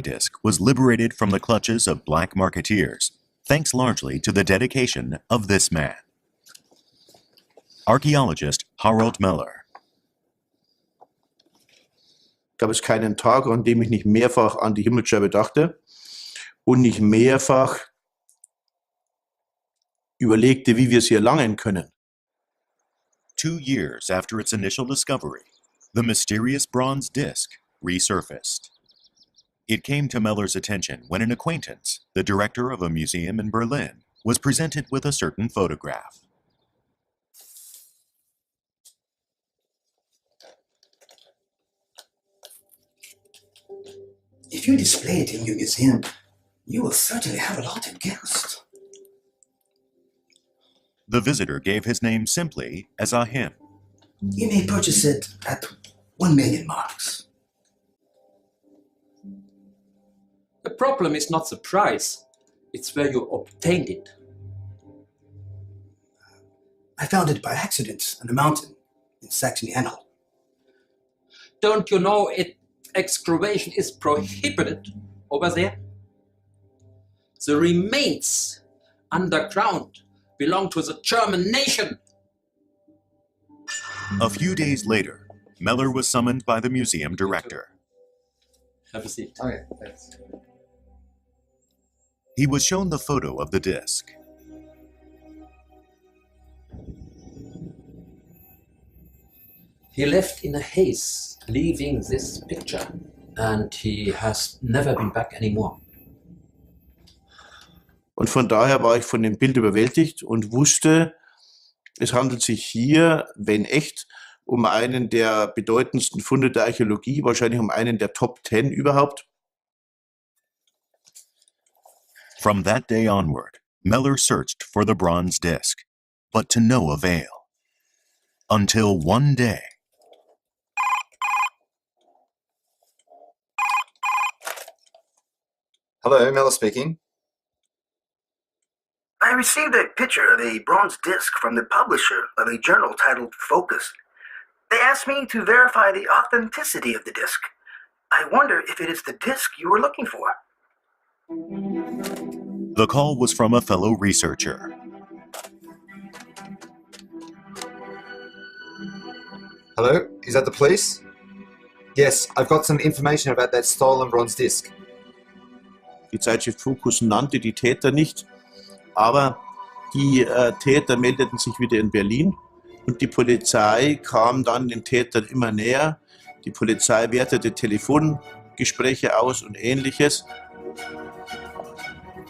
disc was liberated from the clutches of black marketeers, thanks largely to the dedication of this man. Archaeologist Harald Meller. Gab es keinen Tag, an dem ich nicht mehrfach an die Himmelsscheibe dachte und nicht mehrfach überlegte, wie wir sie erlangen können. 2 years after its initial discovery, the mysterious bronze disc resurfaced. It came to Meller's attention when an acquaintance, the director of a museum in Berlin, was presented with a certain photograph. If you display it in your museum, you will certainly have a lot of guests. The visitor gave his name simply as Achim. You may purchase it at 1 million marks. The problem is not the price, it's where you obtained it. I found it by accident on a mountain in Saxony-Anhalt. Don't you know excavation is prohibited over there? The remains underground belong to the German nation. A few days later, Meller was summoned by the museum director. Have a seat. Okay, thanks. He was shown the photo of the disc. He left in a haze, leaving this picture, and he has never been back anymore. Und von daher war ich von dem Bild überwältigt und wusste, es handelt sich hier, wenn echt, um einen der bedeutendsten Funde der Archäologie, wahrscheinlich um einen der Top 10 überhaupt. From that day onward, Meller searched for the bronze disc, but to no avail. Until one day. Hello, Meller speaking. I received a picture of a bronze disc from the publisher of a journal titled Focus. They asked me to verify the authenticity of the disc. I wonder if it is the disc you were looking for. The call was from a fellow researcher. Hello, is that the police? Yes, I've got some information about that stolen bronze disc. Die Zeitschrift Focus nannte die Täter nicht, aber die Täter meldeten sich wieder in Berlin und die Polizei kam dann den Tätern immer näher. Die Polizei wertete Telefongespräche aus und Ähnliches.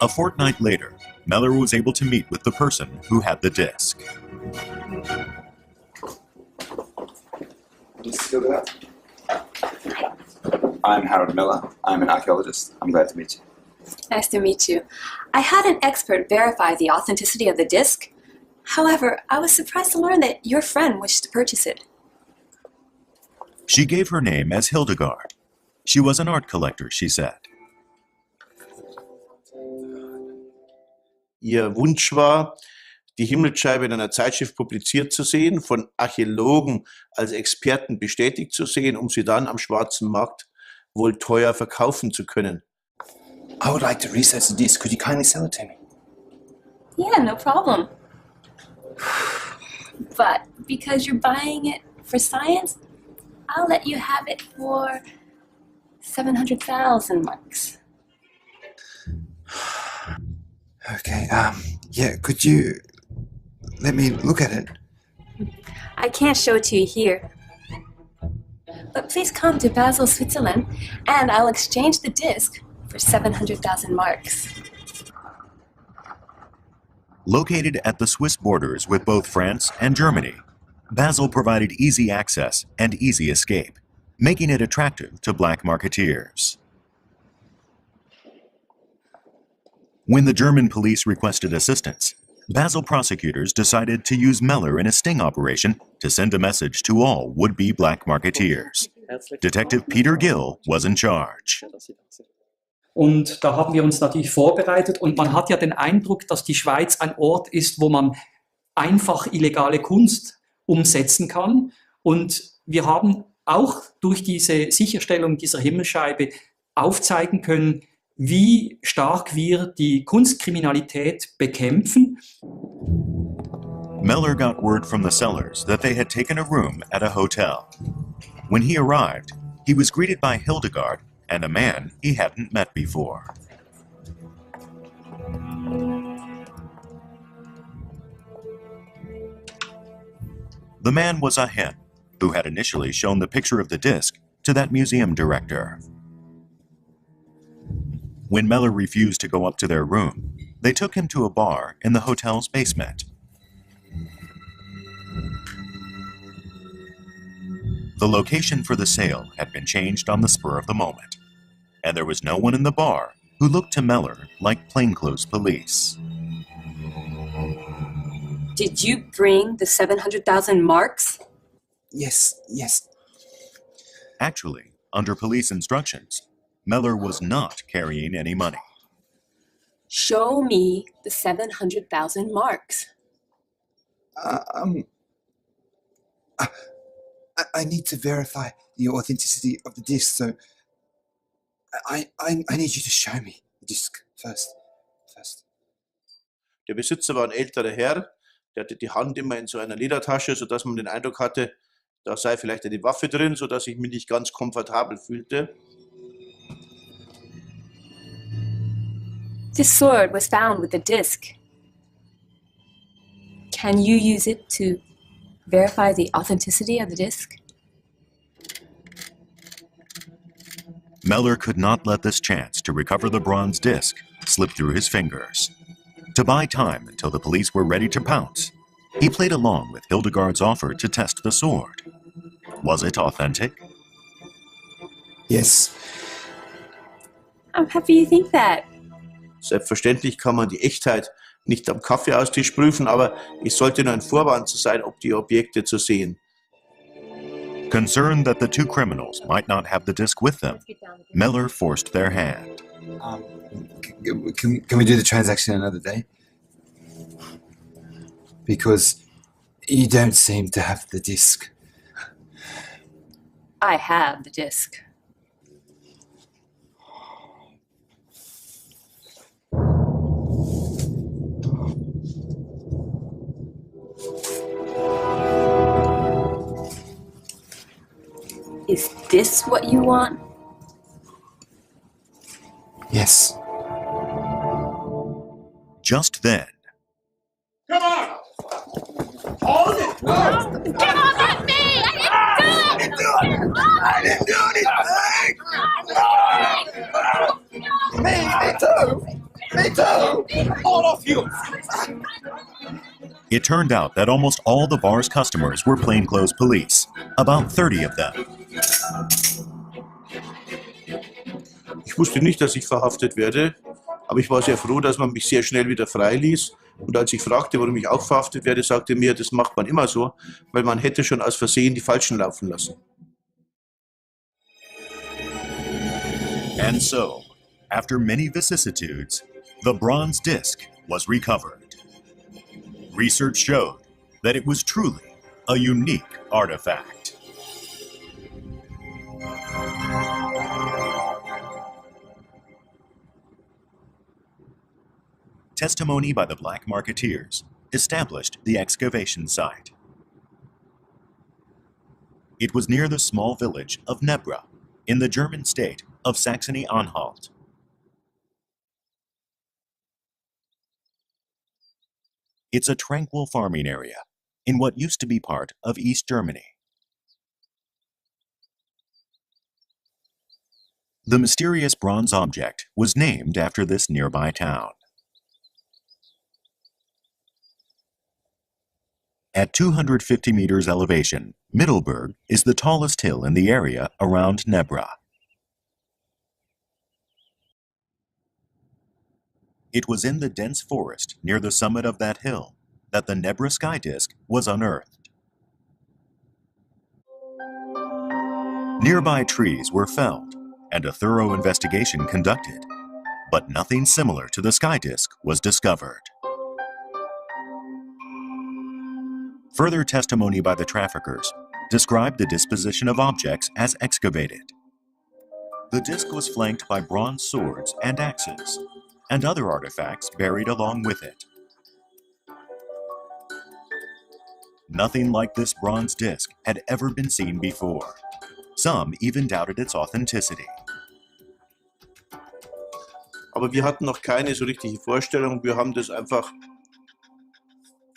A fortnight later, Meller was able to meet with the person who had the disc. I'm Harold Miller. I'm an archaeologist. I'm glad to meet you. Nice to meet you. I had an expert verify the authenticity of the disc. However, I was surprised to learn that your friend wished to purchase it. She gave her name as Hildegard. She was an art collector, she said. Ihr Wunsch war, die Himmelsscheibe in einer Zeitschrift publiziert zu sehen, von Archäologen als Experten bestätigt zu sehen, um sie dann am schwarzen Markt wohl teuer verkaufen zu können. I would like to research the disc. Could you kindly sell it to me? Yeah, no problem. But because you're buying it for science, I'll let you have it for 700,000 marks. Okay, yeah, could you let me look at it? I can't show it to you here. But please come to Basel, Switzerland, and I'll exchange the disc for 700,000 marks. Located at the Swiss borders with both France and Germany, Basel provided easy access and easy escape, making it attractive to black marketeers. When the German police requested assistance, Basel prosecutors decided to use Meller in a sting operation to send a message to all would-be black marketeers. Detective Peter Gill was in charge. Und da haben wir uns natürlich vorbereitet und man hat ja den Eindruck, dass die Schweiz ein Ort ist, wo man einfach illegale Kunst umsetzen kann. Und wir haben auch durch diese Sicherstellung dieser Himmelsscheibe aufzeigen können, wie stark wir die Kunstkriminalität bekämpfen. Meller got word from the sellers that they had taken a room at a hotel. When he arrived, he was greeted by Hildegard and a man he hadn't met before. The man was Ahem, who had initially shown the picture of the disc to that museum director. When Meller refused to go up to their room, they took him to a bar in the hotel's basement. The location for the sale had been changed on the spur of the moment, and there was no one in the bar who looked to Meller like plainclothes police. Did you bring the 700,000 marks? Yes, yes. Actually, under police instructions, Meller was not carrying any money. Show me the 700,000 marks. I need to verify the authenticity of the disc, so I need you to show me the disc first. Der Besitzer war ein älterer Herr, der hatte die Hand immer in so einer Ledertasche, sodass man den Eindruck hatte, da sei vielleicht eine Waffe drin, sodass ich mich nicht ganz komfortabel fühlte. This sword was found with the disc. Can you use it to verify the authenticity of the disc? Meller could not let this chance to recover the bronze disc slip through his fingers. To buy time until the police were ready to pounce, he played along with Hildegard's offer to test the sword. Was it authentic? Yes. I'm happy you think that. Selbstverständlich kann man die Echtheit nicht am Kaffeeaustisch prüfen, aber es sollte nur ein Vorwand sein, ob die Objekte zu sehen. Concerned that the two criminals might not have the disc with them, Meller forced their hand. Can we do the transaction another day? Because you don't seem to have the disc. I have the disc. Is this what you want? Yes. Just then, Come on! Hold it! Get off of me! I didn't do it! I didn't do anything! Me too! All of you! it turned out that almost all the bar's customers were plainclothes police, about 30 of them. Ich wusste nicht, dass ich verhaftet werde, aber ich war sehr froh, dass man mich sehr schnell wieder freiließ. Und als ich fragte, warum ich auch verhaftet werde, sagte mir, das macht man immer so, weil man hätte schon aus Versehen die Falschen laufen lassen. And so, after many vicissitudes, the bronze disc was recovered. Research showed that it was truly a unique artifact. Testimony by the black marketeers established the excavation site. It was near the small village of Nebra in the German state of Saxony-Anhalt. It's a tranquil farming area in what used to be part of East Germany. The mysterious bronze object was named after this nearby town. At 250 meters elevation, Mittelberg is the tallest hill in the area around Nebra. It was in the dense forest near the summit of that hill that the Nebra sky disk was unearthed. Nearby trees were felled and a thorough investigation conducted, but nothing similar to the sky disk was discovered. Further testimony by the traffickers described the disposition of objects as excavated. The disc was flanked by bronze swords and axes, and other artifacts buried along with it. Nothing like this bronze disc had ever been seen before. Some even doubted its authenticity. Aber wir hatten noch keine so richtige Vorstellung. Wir haben das einfach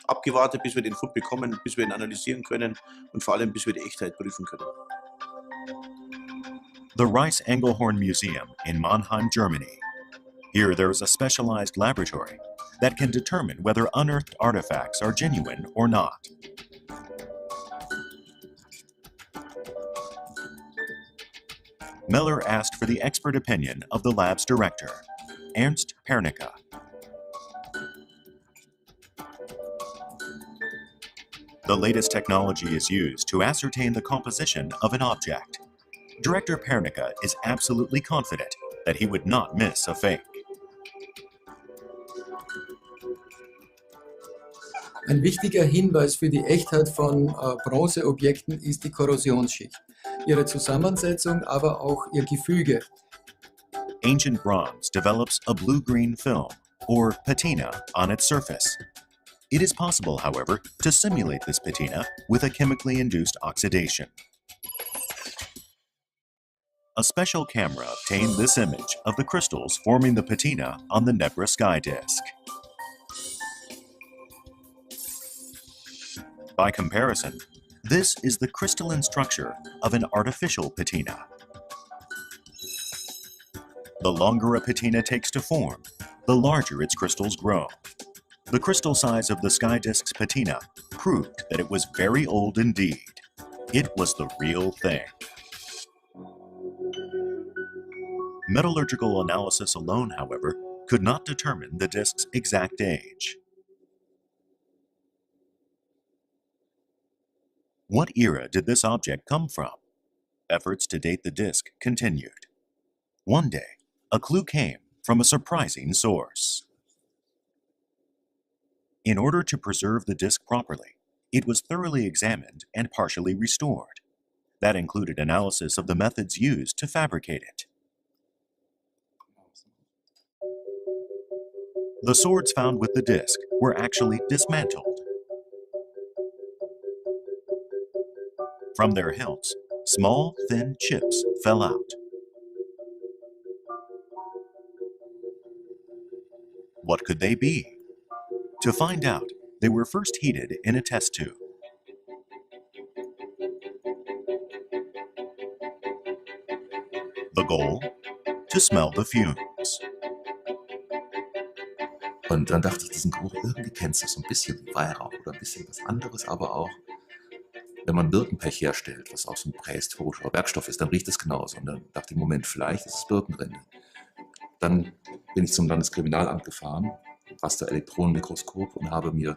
abgewartet, bis wir den Fund bekommen, bis wir ihn analysieren können und vor allem, bis wir die Echtheit prüfen können. The Rice-Engelhorn Museum in Mannheim, Germany. Here there is a specialized laboratory that can determine whether unearthed artifacts are genuine or not. Meller asked for the expert opinion of the lab's director, Ernst Pernicka. The latest technology is used to ascertain the composition of an object. Director Pernicka is absolutely confident that he would not miss a fake. Ein wichtiger Hinweis für die Echtheit von Bronzeobjekten ist die Korrosionsschicht, ihre Zusammensetzung, aber auch ihr Gefüge. Ancient bronze develops a blue-green film, or patina, on its surface. It is possible, however, to simulate this patina with a chemically induced oxidation. A special camera obtained this image of the crystals forming the patina on the Nebra sky disk. By comparison, this is the crystalline structure of an artificial patina. The longer a patina takes to form, the larger its crystals grow. The crystal size of the sky disk's patina proved that it was very old indeed. It was the real thing. Metallurgical analysis alone, however, could not determine the disk's exact age. What era did this object come from? Efforts to date the disk continued. One day, a clue came from a surprising source. In order to preserve the disk properly, it was thoroughly examined and partially restored. That included analysis of the methods used to fabricate it. The swords found with the disk were actually dismantled. From their hilts, small, thin chips fell out. What could they be? To find out, they were first heated in a test tube. The goal? To smell the fumes. Und dann dachte ich, diesen Geruch, irgendwie kennst du so ein bisschen Weihrauch oder ein bisschen was anderes, aber auch, wenn man Birkenpech herstellt, was auch so ein prähistorischer Werkstoff ist, dann riecht es genauso. Und dann dachte ich, Moment, vielleicht ist es Birkenrinde. Dann bin ich zum Landeskriminalamt gefahren, Rasterelektronenmikroskop, und habe mir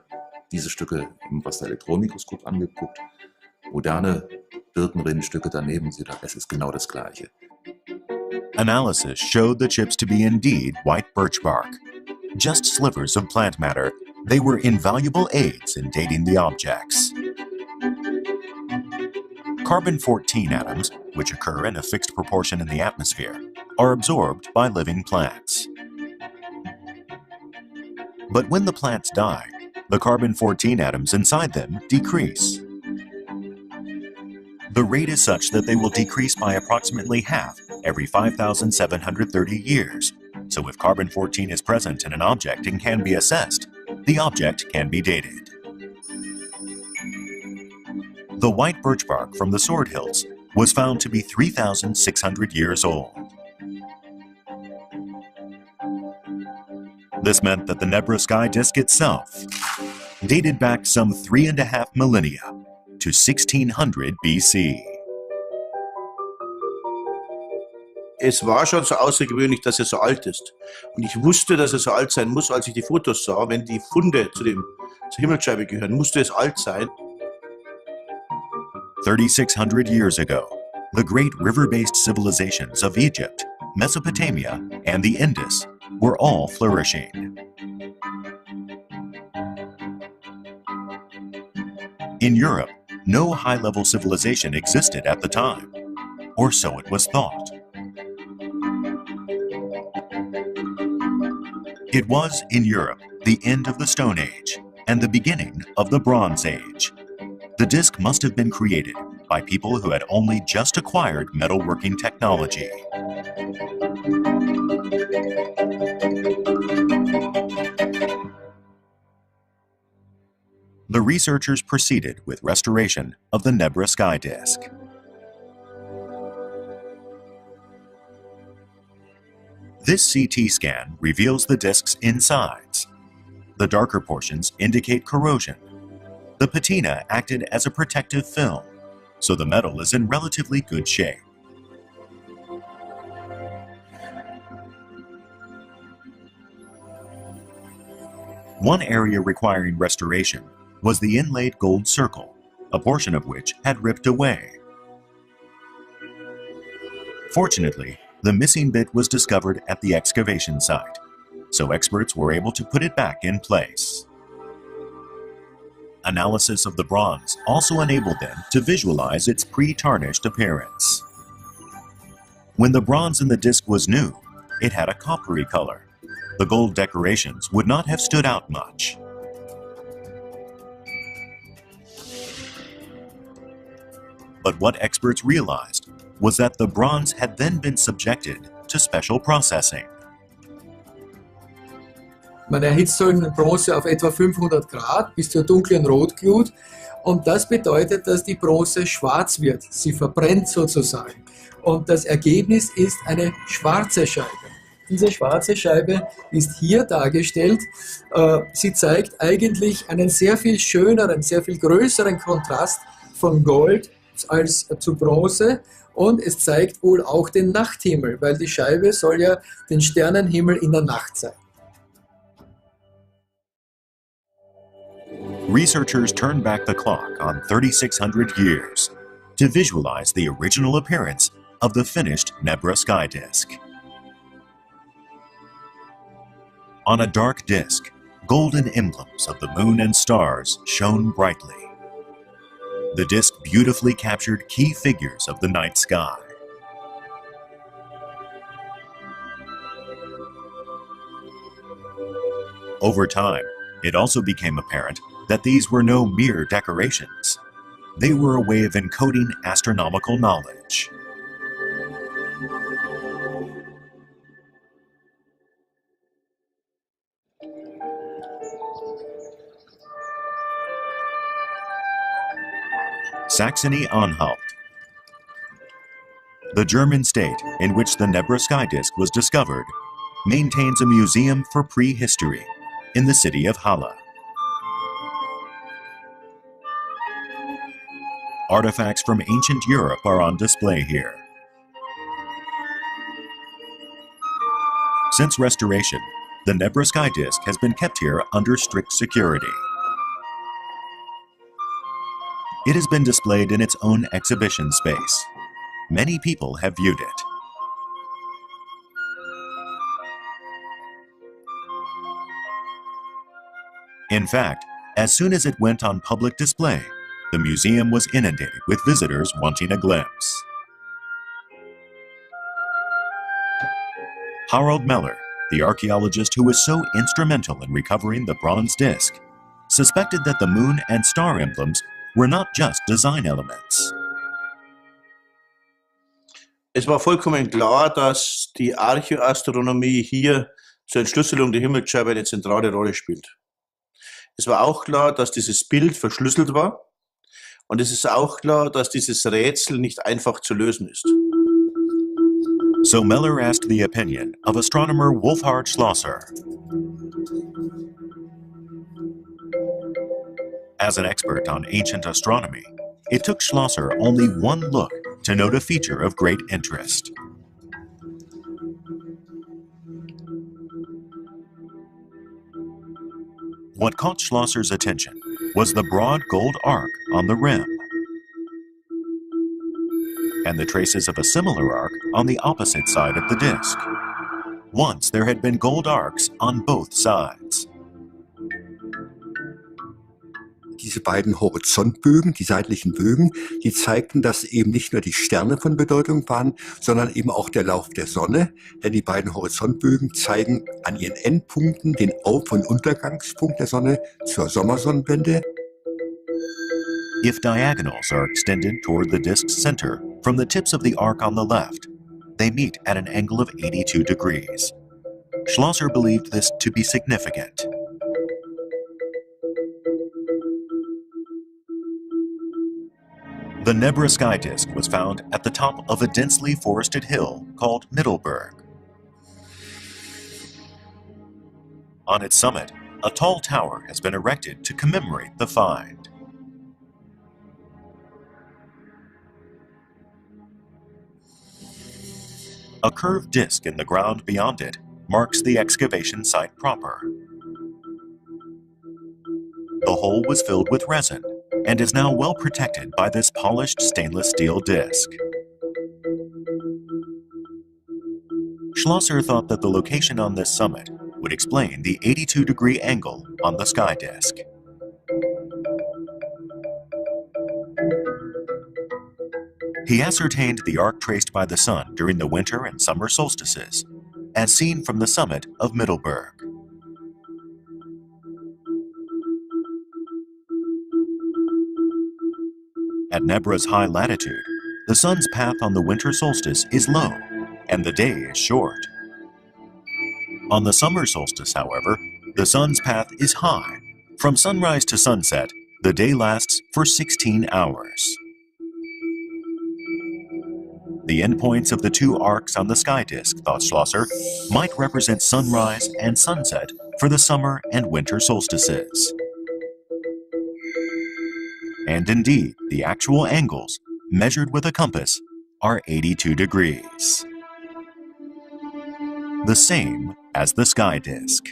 diese Stücke im Rasterelektronenmikroskop angeguckt. Moderne Birkenrindenstücke daneben, es ist genau das Gleiche. Analysis showed the chips to be indeed white birch bark. Just slivers of plant matter, they were invaluable aids in dating the objects. Carbon-14 atoms, which occur in a fixed proportion in the atmosphere, are absorbed by living plants. But when the plants die, the carbon-14 atoms inside them decrease. The rate is such that they will decrease by approximately half every 5,730 years. So if carbon-14 is present in an object and can be assessed, the object can be dated. The white birch bark from the sword hilts was found to be 3,600 years old. This meant that the Nebra sky disk itself dated back some 3.5 millennia to 1600 BC. Es war schon so außergewöhnlich, dass er so alt ist. Und ich wusste, dass er so alt sein muss, als ich die Fotos sah. Wenn die Funde zur Himmelsscheibe gehören, musste es alt sein. 3,600 years ago, the great river-based civilizations of Egypt, Mesopotamia, and the Indus were all flourishing. In Europe, no high-level civilization existed at the time, or so it was thought. It was, in Europe, the end of the Stone Age and the beginning of the Bronze Age. The disc must have been created by people who had only just acquired metalworking technology. The researchers proceeded with restoration of the Nebra sky disk. This CT scan reveals the disk's insides. The darker portions indicate corrosion. The patina acted as a protective film, so the metal is in relatively good shape. One area requiring restoration was the inlaid gold circle, a portion of which had ripped away. Fortunately, the missing bit was discovered at the excavation site, so experts were able to put it back in place. Analysis of the bronze also enabled them to visualize its pre-tarnished appearance. When the bronze in the disc was new, it had a coppery color. The gold decorations would not have stood out much. But what experts realized was that the bronze had then been subjected to special processing. Man erhitzt so eine Bronze auf etwa 500 Grad bis zur dunklen Rotglut und das bedeutet, dass die Bronze schwarz wird. Sie verbrennt sozusagen. Und das Ergebnis ist eine schwarze Scheibe. Diese schwarze Scheibe ist hier dargestellt. Sie zeigt eigentlich einen sehr viel schöneren, sehr viel größeren Kontrast von Gold als zu Bronze. Und es zeigt wohl auch den Nachthimmel, weil die Scheibe soll ja den Sternenhimmel in der Nacht zeigen. Researchers turned back the clock on 3,600 years to visualize the original appearance of the finished Nebra sky disk. On a dark disk, golden emblems of the moon and stars shone brightly. The disk beautifully captured key figures of the night sky. Over time, it also became apparent that these were no mere decorations. They were a way of encoding astronomical knowledge. Saxony-Anhalt. The German state in which the Nebra sky disk was discovered maintains a museum for prehistory in the city of Halle. Artifacts from ancient Europe are on display here. Since restoration, the Nebra sky disk has been kept here under strict security. It has been displayed in its own exhibition space. Many people have viewed it. In fact, as soon as it went on public display, the museum was inundated with visitors wanting a glimpse. Harald Meller, the archaeologist who was so instrumental in recovering the bronze disc, suspected that the moon and star emblems were not just design elements. Es war vollkommen klar, dass die Archäoastronomie hier zur Entschlüsselung der Himmelsscheibe eine zentrale Rolle spielt. Es war auch klar, dass dieses Bild verschlüsselt war und es ist auch klar, dass dieses Rätsel nicht einfach zu lösen ist. So Meller asked the opinion of astronomer Wolfhard Schlosser. As an expert on ancient astronomy, it took Schlosser only one look to note a feature of great interest. What caught Schlosser's attention was the broad gold arc on the rim, and the traces of a similar arc on the opposite side of the disk. Once there had been gold arcs on both sides. Die diese beiden Horizontbögen, die seitlichen Bögen, die zeigten, dass eben nicht nur die Sterne von Bedeutung waren, sondern eben auch der Lauf der Sonne. Denn die beiden Horizontbögen zeigen an ihren Endpunkten den Auf- und Untergangspunkt der Sonne zur Sommersonnenwende. If diagonals are extended toward the disk's center from the tips of the arc on the left, they meet at an angle of 82 degrees. Schlosser believed this to be significant. The Nebra sky disk was found at the top of a densely forested hill called Middleburg. On its summit, a tall tower has been erected to commemorate the find. A curved disk in the ground beyond it marks the excavation site proper. The hole was filled with resin and is now well protected by this polished stainless steel disc. Schlosser thought that the location on this summit would explain the 82-degree angle on the sky disk. He ascertained the arc traced by the sun during the winter and summer solstices, as seen from the summit of Middleburg. At Nebra's high latitude, the sun's path on the winter solstice is low, and the day is short. On the summer solstice, however, the sun's path is high. From sunrise to sunset, the day lasts for 16 hours. The endpoints of the two arcs on the sky disk, thought Schlosser, might represent sunrise and sunset for the summer and winter solstices. And indeed, the actual angles, measured with a compass, are 82 degrees. The same as the sky disk.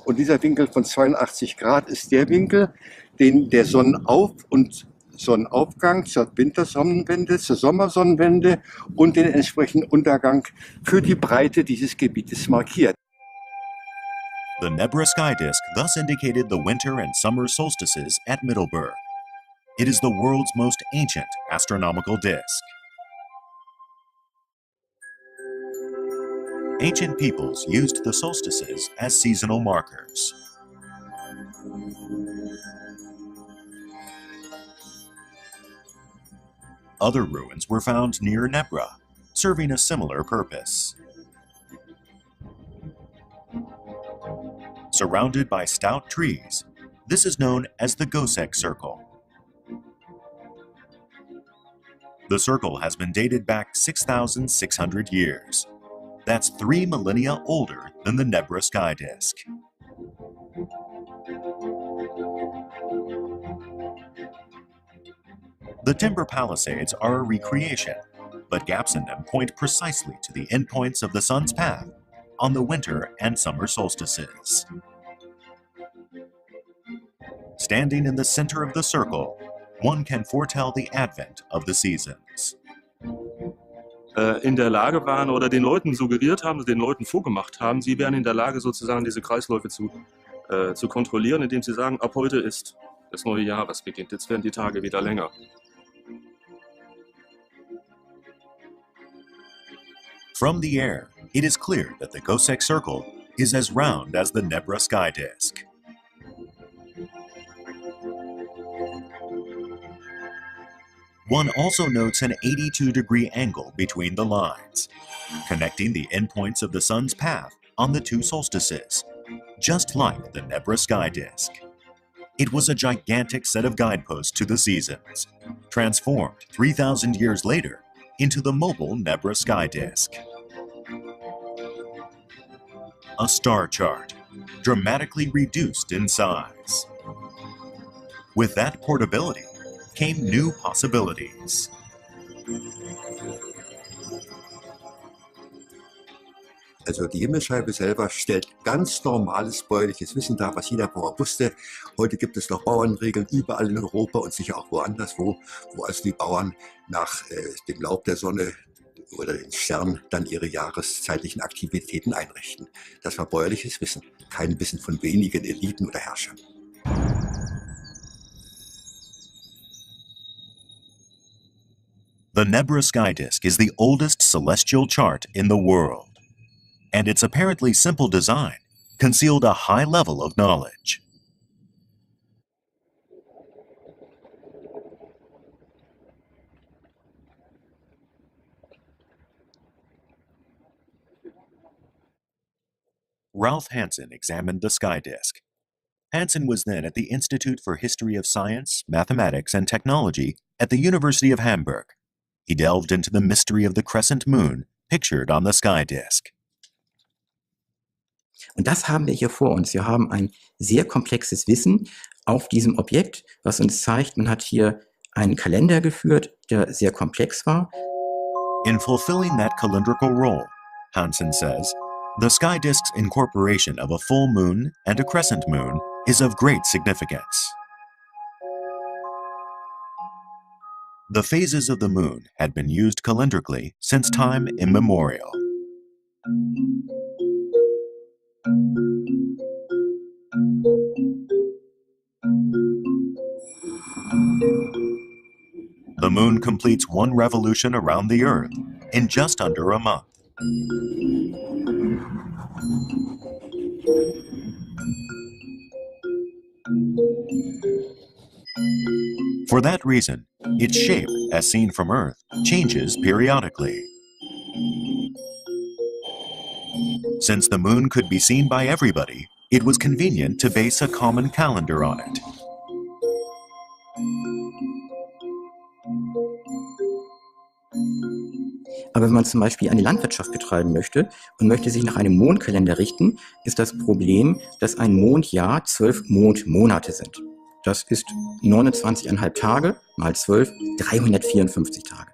Und dieser Winkel von 82 Grad ist der Winkel, den der Sonnenauf- und Sonnenaufgang zur Wintersonnenwende, zur Sommersonnenwende und den entsprechenden Untergang für die Breite dieses Gebietes markiert. The Nebra sky disk thus indicated the winter and summer solstices at Middleburg. It is the world's most ancient astronomical disk. Ancient peoples used the solstices as seasonal markers. Other ruins were found near Nebra, serving a similar purpose. Surrounded by stout trees, this is known as the Gosek Circle. The circle has been dated back 6,600 years. That's 3 millennia older than the Nebra sky disk. The timber palisades are a recreation, but gaps in them point precisely to the endpoints of the sun's path on the winter and summer solstices. Standing in the center of the circle, one can foretell the advent of the seasons. In der Lage waren oder den Leuten suggeriert haben, den Leuten vorgemacht haben, sie wären in der Lage sozusagen diese Kreisläufe zu kontrollieren, indem sie sagen, ab heute ist das neue Jahr, was beginnt, jetzt werden die Tage wieder länger. From the air, it is clear that the Gosek Circle is as round as the Nebra sky disk. One also notes an 82-degree angle between the lines, connecting the endpoints of the sun's path on the two solstices, just like the Nebra sky disk. It was a gigantic set of guideposts to the seasons, transformed 3,000 years later into the mobile Nebra sky disk. A star chart, dramatically reduced in size. With that portability came new possibilities. Also die Himmelsscheibe selber stellt ganz normales bäuerliches Wissen dar, was jeder Bauer wusste. Heute gibt es noch Bauernregeln überall in Europa und sicher auch woanders, wo also die Bauern nach dem Laub der Sonne oder den Sternen dann ihre jahreszeitlichen Aktivitäten einrichten. Das war bäuerliches Wissen, kein Wissen von wenigen Eliten oder Herrschern. The Nebra sky disk is the oldest celestial chart in the world, and its apparently simple design concealed a high level of knowledge. Ralph Hansen examined the sky disk. Hansen was then at the Institute for History of Science, Mathematics, and Technology at the University of Hamburg. He delved into the mystery of the crescent moon pictured on the sky disk. Und das haben wir hier vor uns. Wir haben ein sehr komplexes Wissen auf diesem Objekt, was uns zeigt, man hat hier einen Kalender geführt, der sehr komplex war. In fulfilling that calendrical role, Hansen says, the sky disk's incorporation of a full moon and a crescent moon is of great significance. The phases of the moon had been used calendrically since time immemorial. The moon completes one revolution around the Earth in just under a month. For that reason, its shape, as seen from Earth, changes periodically. Since the moon could be seen by everybody, it was convenient to base a common calendar on it. Aber wenn man zum Beispiel eine Landwirtschaft betreiben möchte und möchte sich nach einem Mondkalender richten, ist das Problem, dass ein Mondjahr 12 Mondmonate sind. Das ist 29,5 Tage mal 12, 354 Tage.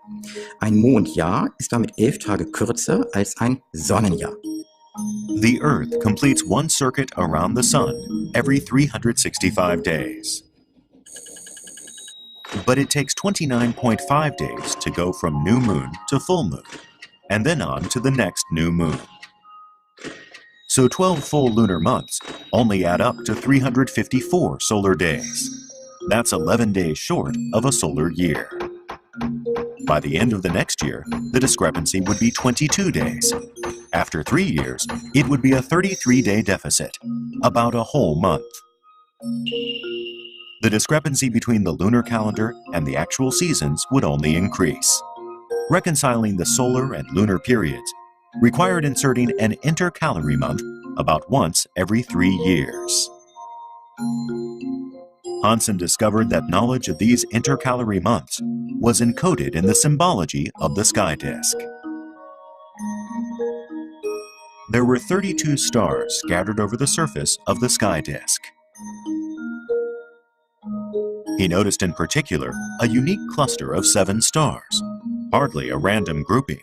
Ein Mondjahr ist damit 11 Tage kürzer als ein Sonnenjahr. The Earth completes one circuit around the Sun every 365 days. But it takes 29.5 days to go from new moon to full moon, and then on to the next new moon. So 12 full lunar months only add up to 354 solar days. That's 11 days short of a solar year. By the end of the next year, the discrepancy would be 22 days. After 3 years, it would be a 33-day deficit, about a whole month. The discrepancy between the lunar calendar and the actual seasons would only increase. Reconciling the solar and lunar periods required inserting an intercalary month about once every 3 years. Hansen discovered that knowledge of these intercalary months was encoded in the symbology of the sky disk. There were 32 stars scattered over the surface of the sky disk. He noticed in particular a unique cluster of 7 stars, hardly a random grouping.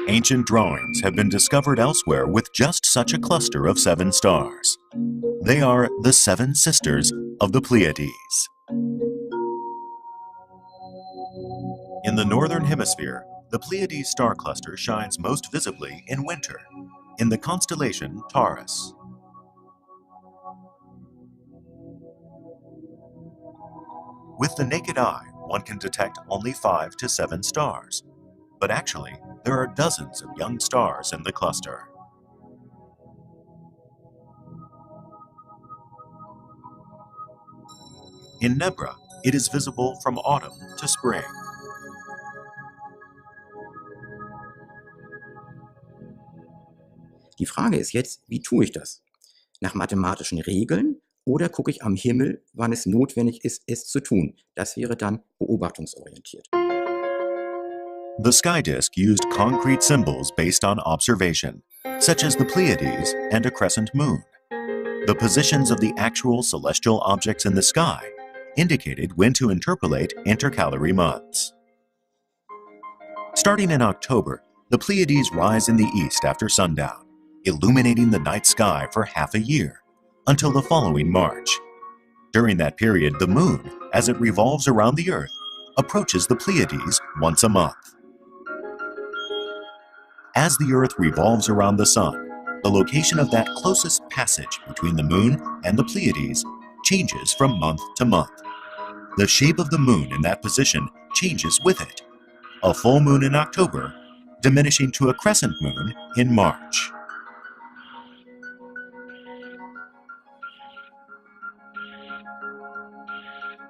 Ancient drawings have been discovered elsewhere with just such a cluster of 7 stars. They are the 7 sisters of the Pleiades. In the northern hemisphere, the Pleiades star cluster shines most visibly in winter, in the constellation Taurus. With the naked eye, one can detect only 5 to 7 stars, but actually, there are dozens of young stars in the cluster. In Nebra, it is visible from autumn to spring. Die Frage ist jetzt, wie tue ich das? Nach mathematischen Regeln oder gucke ich am Himmel, wann es notwendig ist, es zu tun? Das wäre dann beobachtungsorientiert. The sky disk used concrete symbols based on observation, such as the Pleiades and a crescent moon. The positions of the actual celestial objects in the sky indicated when to interpolate intercalary months. Starting in October, the Pleiades rise in the east after sundown, illuminating the night sky for half a year, until the following March. During that period, the moon, as it revolves around the Earth, approaches the Pleiades once a month. As the Earth revolves around the Sun, the location of that closest passage between the Moon and the Pleiades changes from month to month. The shape of the Moon in that position changes with it. A full moon in October, diminishing to a crescent moon in March.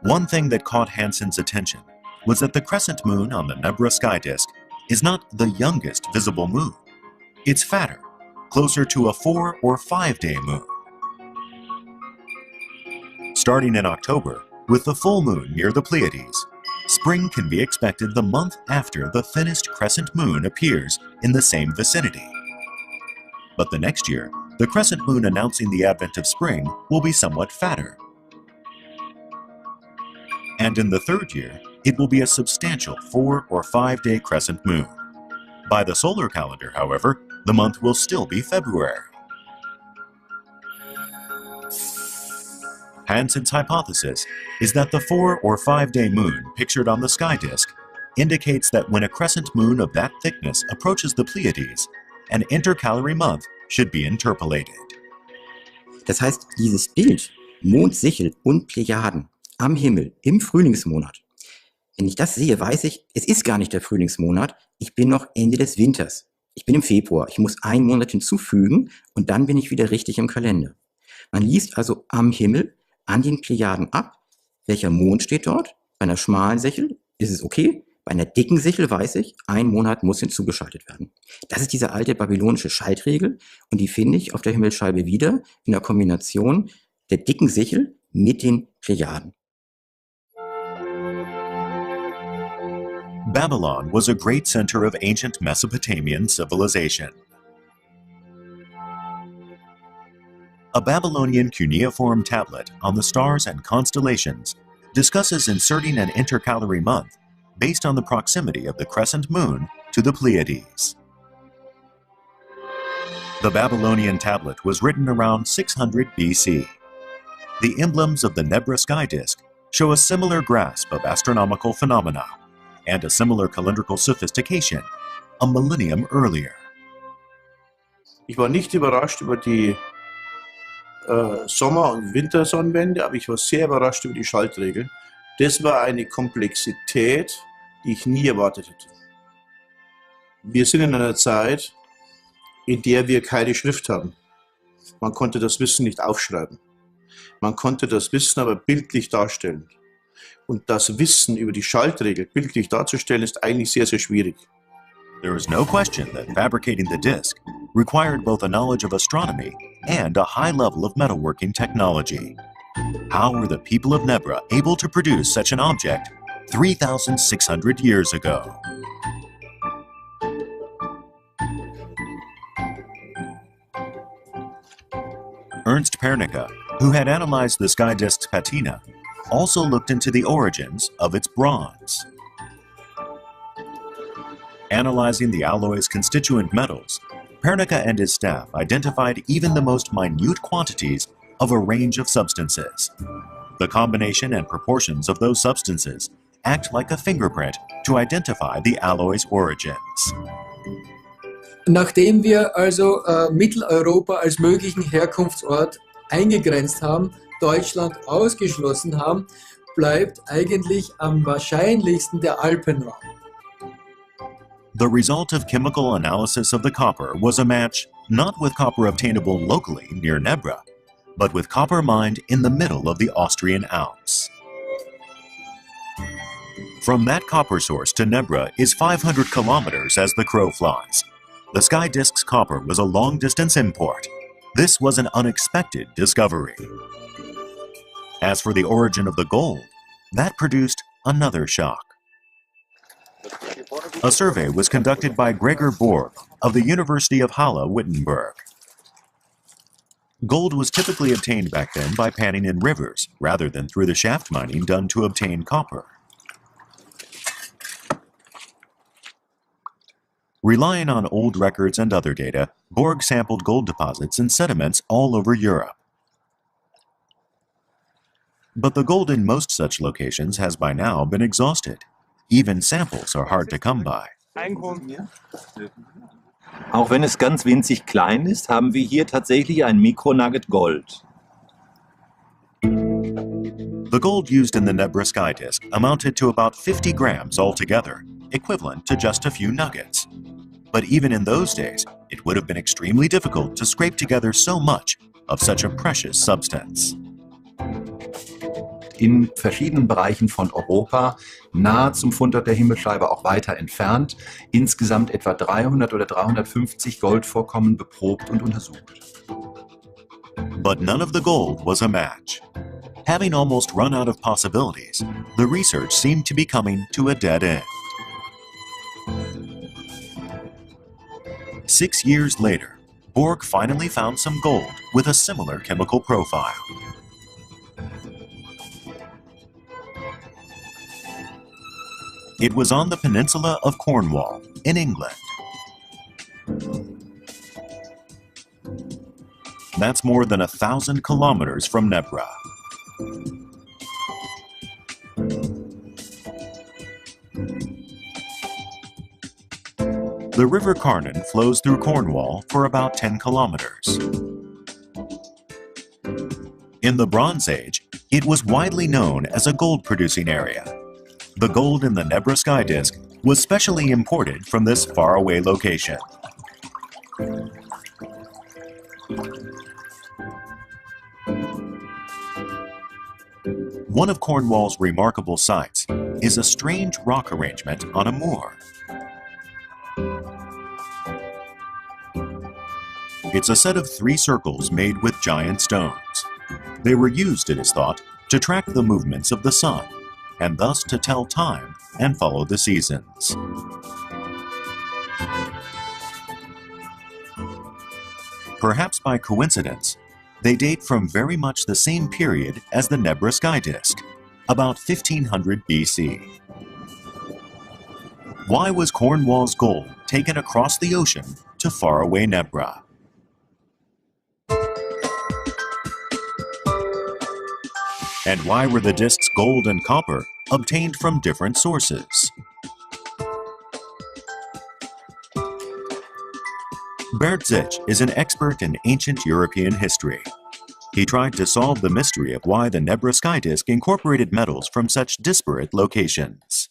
One thing that caught Hansen's attention was that the crescent moon on the Nebra sky disk is not the youngest visible moon. It's fatter, closer to a 4 or 5 day moon. Starting in October, with the full moon near the Pleiades, spring can be expected the month after the thinnest crescent moon appears in the same vicinity. But the next year, the crescent moon announcing the advent of spring will be somewhat fatter. And in the third year, it will be a substantial 4 or 5 day crescent moon. By the solar calendar, however, the month will still be February. Hansen's hypothesis is that the 4 or 5 day moon pictured on the sky disk indicates that when a crescent moon of that thickness approaches the Pleiades, an intercalary month should be interpolated. Das heißt, dieses Bild, Mond, Sichel und Plejaden am Himmel im Frühlingsmonat, wenn ich das sehe, weiß ich, es ist gar nicht der Frühlingsmonat, ich bin noch Ende des Winters. Ich bin im Februar, ich muss einen Monat hinzufügen und dann bin ich wieder richtig im Kalender. Man liest also am Himmel an den Plejaden ab, welcher Mond steht dort. Bei einer schmalen Sichel ist es okay, bei einer dicken Sichel weiß ich, ein Monat muss hinzugeschaltet werden. Das ist diese alte babylonische Schaltregel und die finde ich auf der Himmelsscheibe wieder in der Kombination der dicken Sichel mit den Plejaden. Babylon was a great center of ancient Mesopotamian civilization. A Babylonian cuneiform tablet on the stars and constellations discusses inserting an intercalary month based on the proximity of the crescent moon to the Pleiades. The Babylonian tablet was written around 600 BC. The emblems of the Nebra sky disk show a similar grasp of astronomical phenomena and a similar calendrical sophistication a millennium earlier. Ich war nicht überrascht über die Sommer- und Wintersonnenwende, aber ich war sehr überrascht über die Schaltregel. Das war eine Komplexität, die ich nie erwartet hätte. Wir sind in einer Zeit, in der wir keine Schrift haben. Man konnte das Wissen nicht aufschreiben. Man konnte das Wissen aber bildlich darstellen. Und das Wissen über die Schaltregel bildlich darzustellen, ist eigentlich sehr, sehr schwierig. There is no question that fabricating the disk required both a knowledge of astronomy and a high level of metalworking technology. How were the people of Nebra able to produce such an object 3,600 years ago? Ernst Pernicka, who had analyzed the sky disk's patina, also looked into the origins of its bronze. Analyzing the alloy's constituent metals, Pernicka and his staff identified even the most minute quantities of a range of substances. The combination and proportions of those substances act like a fingerprint to identify the alloy's origins. Nachdem wir also Mitteleuropa als möglichen Herkunftsort eingegrenzt haben, Deutschland ausgeschlossen haben, bleibt eigentlich am wahrscheinlichsten der Alpenraum. The result of chemical analysis of the copper was a match not with copper obtainable locally near Nebra, but with copper mined in the middle of the Austrian Alps. From that copper source to Nebra is 500 kilometers as the crow flies. The sky disk's copper was a long-distance import. This was an unexpected discovery. As for the origin of the gold, that produced another shock. A survey was conducted by Gregor Borg of the University of Halle-Wittenberg. Gold was typically obtained back then by panning in rivers, rather than through the shaft mining done to obtain copper. Relying on old records and other data, Borg sampled gold deposits and sediments all over Europe. But the gold in most such locations has by now been exhausted, Even samples are hard to come by. Auch wenn es ganz winzig klein ist, haben wir hier tatsächlich ein Mikronugget Gold. The gold used in the Nebra sky disk amounted to about 50 grams altogether, equivalent to just a few nuggets. But even in those days, it would have been extremely difficult to scrape together so much of such a precious substance. In verschiedenen Bereichen von Europa, nahe zum Fundort der Himmelscheibe, auch weiter entfernt, insgesamt etwa 300 oder 350 Goldvorkommen beprobt und untersucht. But none of the gold was a match. Having almost run out of possibilities, the research seemed to be coming to a dead end. 6 years later, Borg finally found some gold with a similar chemical profile. It was on the peninsula of Cornwall, in England. That's more than 1,000 kilometers from Nebra. The River Carnon flows through Cornwall for about 10 kilometers. In the Bronze Age, it was widely known as a gold-producing area. The gold in the Nebra sky disk was specially imported from this faraway location. One of Cornwall's remarkable sights is a strange rock arrangement on a moor. It's a set of 3 circles made with giant stones. They were used, it is thought, to track the movements of the sun, and thus to tell time and follow the seasons. Perhaps by coincidence, they date from very much the same period as the Nebra sky disk, about 1500 BC. Why was Cornwall's gold taken across the ocean to faraway Nebra? And why were the disks gold and copper obtained from different sources? Bert Zich is an expert in ancient European history. He tried to solve the mystery of why the Nebra sky disk incorporated metals from such disparate locations.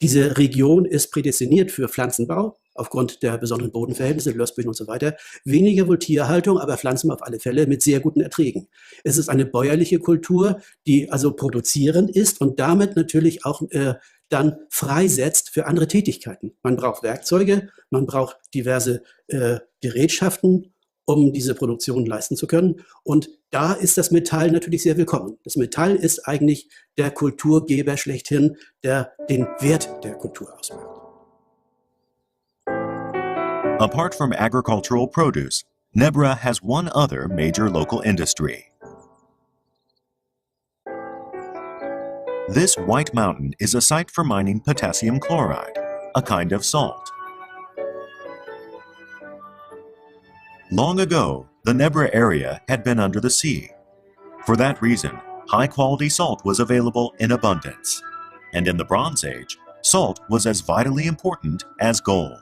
Diese Region ist prädestiniert für Pflanzenbau, aufgrund der besonderen Bodenverhältnisse, Lössböden und so weiter. Weniger wohl Tierhaltung, aber Pflanzen auf alle Fälle mit sehr guten Erträgen. Es ist eine bäuerliche Kultur, die also produzierend ist und damit natürlich auch dann freisetzt für andere Tätigkeiten. Man braucht Werkzeuge, man braucht diverse Gerätschaften, um diese Produktion leisten zu können. Und da ist das Metall natürlich sehr willkommen. Das Metall ist eigentlich der Kulturgeber schlechthin, der den Wert der Kultur ausmacht. Apart from agricultural produce, Nebra has one other major local industry. This white mountain is a site for mining potassium chloride, a kind of salt. Long ago, the Nebra area had been under the sea. For that reason, high-quality salt was available in abundance. And in the Bronze Age, salt was as vitally important as gold.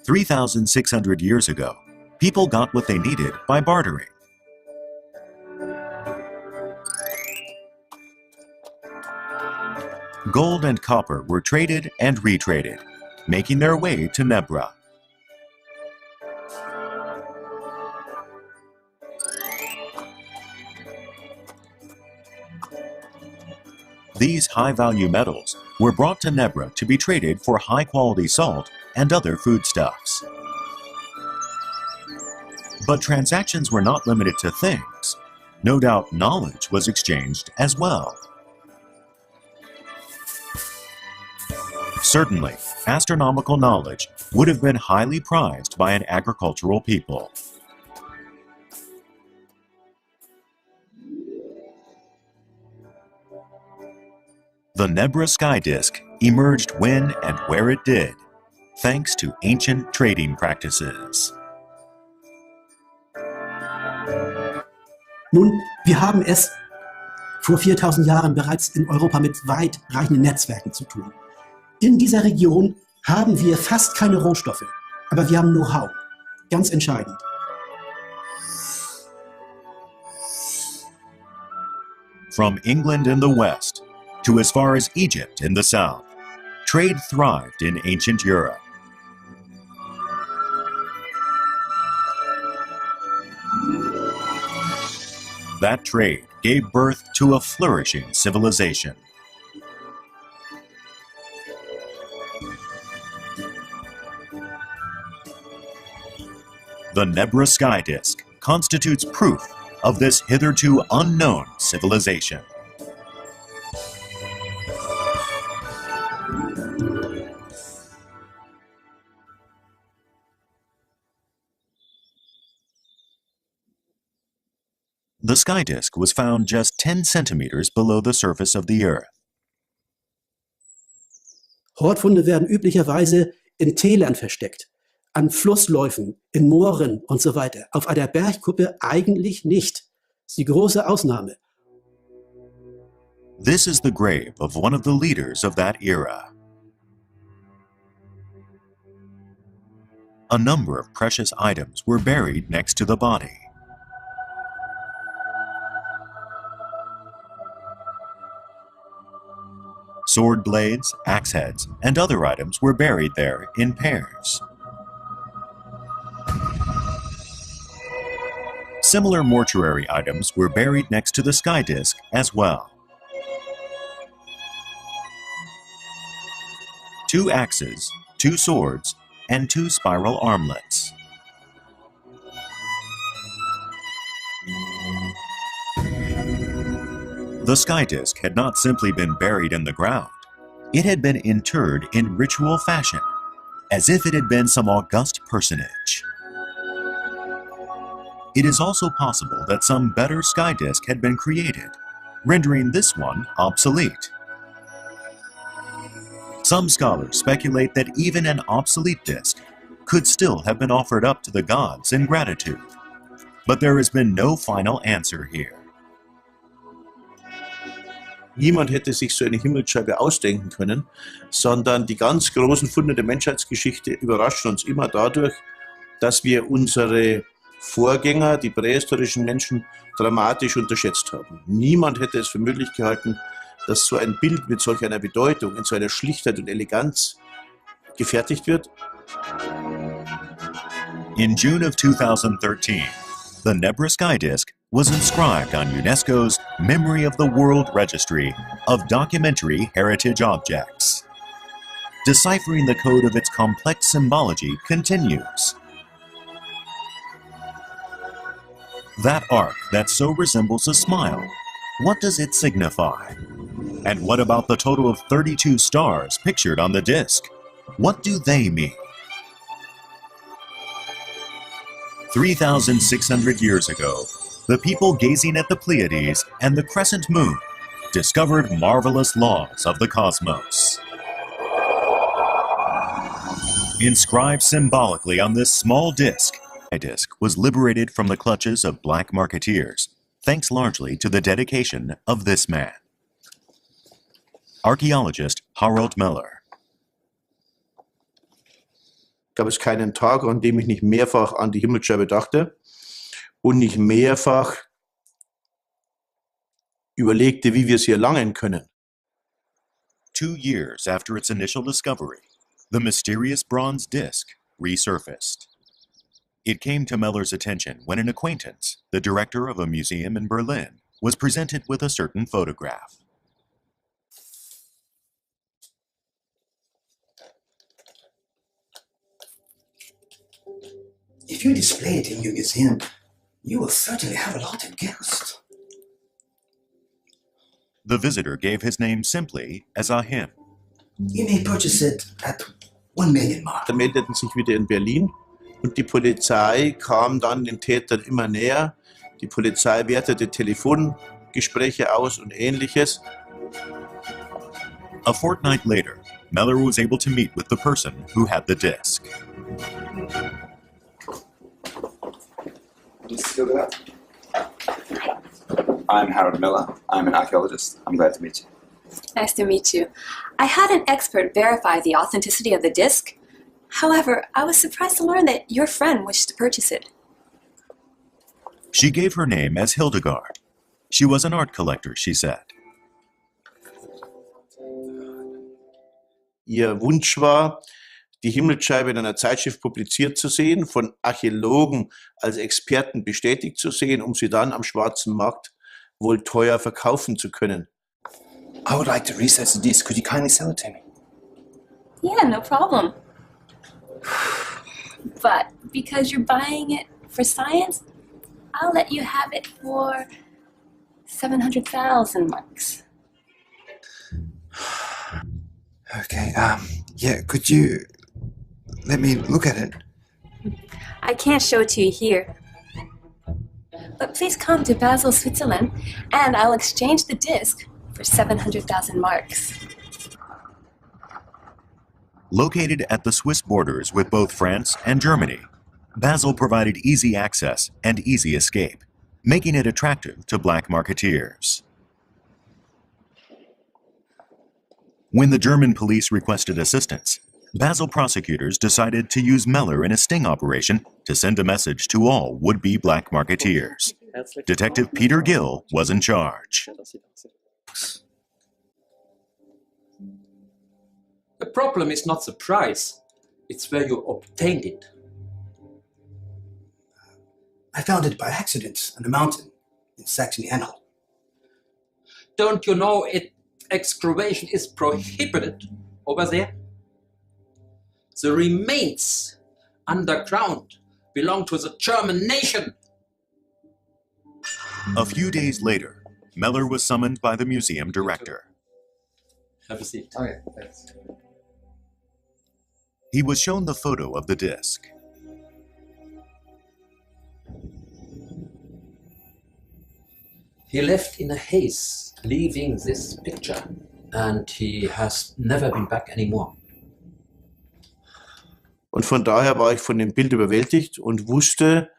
"3,600 years ago, people got what they needed by bartering. Gold and copper were traded and retraded, making their way to Nebra. These high-value metals were brought to Nebra to be traded for high-quality salt and other foodstuffs. But transactions were not limited to things. No doubt knowledge was exchanged as well. Certainly, astronomical knowledge would have been highly prized by an agricultural people. The Nebra sky disk emerged when and where it did, thanks to ancient trading practices. Nun, wir haben es vor 4000 Jahren bereits in Europa mit weitreichenden Netzwerken zu tun. In dieser Region haben wir fast keine Rohstoffe, aber wir haben Know-how. Ganz entscheidend. From England in the west to as far as Egypt in the south, trade thrived in ancient Europe. That trade gave birth to a flourishing civilization. The Nebra Sky Disk constitutes proof of this hitherto unknown civilization. The sky disk was found just 10 centimeters below the surface of the Earth. Hortfunde werden üblicherweise in Tälern versteckt, an Flussläufen, in Mooren und so weiter. Auf einer Bergkuppe eigentlich nicht. Das ist die große Ausnahme. This is the grave of one of the leaders of that era. A number of precious items were buried next to the body. Sword blades, axe heads, and other items were buried there in pairs. Similar mortuary items were buried next to the sky disk as well. 2 axes, 2 swords, and 2 spiral armlets. The sky disk had not simply been buried in the ground. It had been interred in ritual fashion, as if it had been some august personage. It is also possible that some better sky disk had been created, rendering this one obsolete. Some scholars speculate that even an obsolete disk could still have been offered up to the gods in gratitude. But there has been no final answer here. Niemand hätte sich so eine Himmelsscheibe ausdenken können, sondern die ganz großen Funde der Menschheitsgeschichte überraschen uns immer dadurch, dass wir unsere Vorgänger, die prähistorischen Menschen, dramatisch unterschätzt haben. Niemand hätte es für möglich gehalten, dass so ein Bild mit solch einer Bedeutung, in so einer Schlichtheit und Eleganz gefertigt wird. In June of 2013, the Nebra Sky Disk was inscribed on UNESCO's Memory of the World Registry of Documentary Heritage Objects. Deciphering the code of its complex symbology continues. That arc that so resembles a smile, what does it signify? And what about the total of 32 stars pictured on the disk? What do they mean? 3,600 years ago, the people gazing at the Pleiades and the crescent moon discovered marvelous laws of the cosmos. Inscribed symbolically on this small disk, a disk was liberated from the clutches of black marketeers, thanks largely to the dedication of this man. Archaeologist Harold Miller. Gab es keinen Tag, an dem ich nicht mehrfach an die Himmelsscheibe dachte und nicht mehrfach überlegte, wie wir sie erlangen können. 2 years after its initial discovery, the mysterious bronze disk resurfaced. It came to Meller's attention when an acquaintance, the director of a museum in Berlin, was presented with a certain photograph. If you display it in your museum, you will certainly have a lot of guests. The visitor gave his name simply as Ahim. You may purchase it at 1 million mark. Da meldeten sich wieder in Berlin und die Polizei kam dann den Tätern immer näher. Die Polizei wertete Telefongespräche aus und Ähnliches. A fortnight later, Meller was able to meet with the person who had the disc. Do you feel that? I'm Harold Miller. I'm an archaeologist. I'm glad to meet you. Nice to meet you. I had an expert verify the authenticity of the disc. However, I was surprised to learn that your friend wished to purchase it. She gave her name as Hildegard. She was an art collector, she said. Ihr Wunsch war, die Himmelsscheibe in einer Zeitschrift publiziert zu sehen, von Archäologen als Experten bestätigt zu sehen, um sie dann am schwarzen Markt wohl teuer verkaufen zu können. I would like to research the disc. Could you kindly sell it to me? Yeah, no problem. But because you're buying it for science, I'll let you have it for 700,000 marks. Okay, yeah, could you let me look at it? I can't show it to you here. But please come to Basel, Switzerland, and I'll exchange the disc for 700,000 marks. Located at the Swiss borders with both France and Germany, Basel provided easy access and easy escape, making it attractive to black marketeers. When the German police requested assistance, Basel prosecutors decided to use Meller in a sting operation to send a message to all would-be black marketeers. Detective Peter Gill was in charge. The problem is not the price, it's where you obtained it. I found it by accident on a mountain in Saxony-Anhalt. Don't you know excavation is prohibited over there? The remains underground belong to the German nation. A few days later, Meller was summoned by the museum director. Have a seat. Okay, thanks. He was shown the photo of the disc. He left in a haze, leaving this picture, and he has never been back anymore. Und von daher war ich von dem Bild überwältigt und wusste,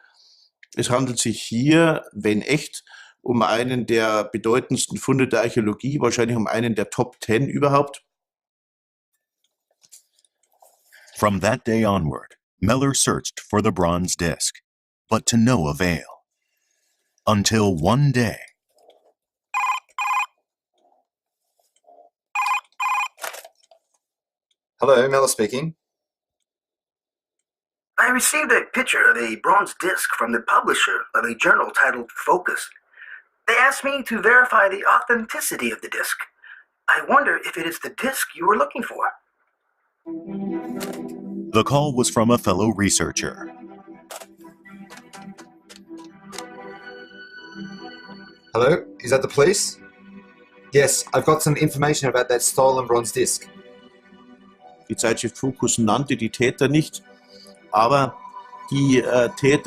es handelt sich hier, wenn echt, um einen der bedeutendsten Funde der Archäologie, wahrscheinlich um einen der Top 10 überhaupt. From that day onward, Meller searched for the bronze disc, but to no avail. Until one day, Hello, Meller speaking. I received a picture of a bronze disc from the publisher of a journal titled Focus. They asked me to verify the authenticity of the disc. I wonder if it is the disc you were looking for. the call was from a fellow researcher. Hello, is that the police? Yes, I've got some information about that stolen bronze disc. Die Zeitschrift Focus nannte die Täter nicht, aber die Täter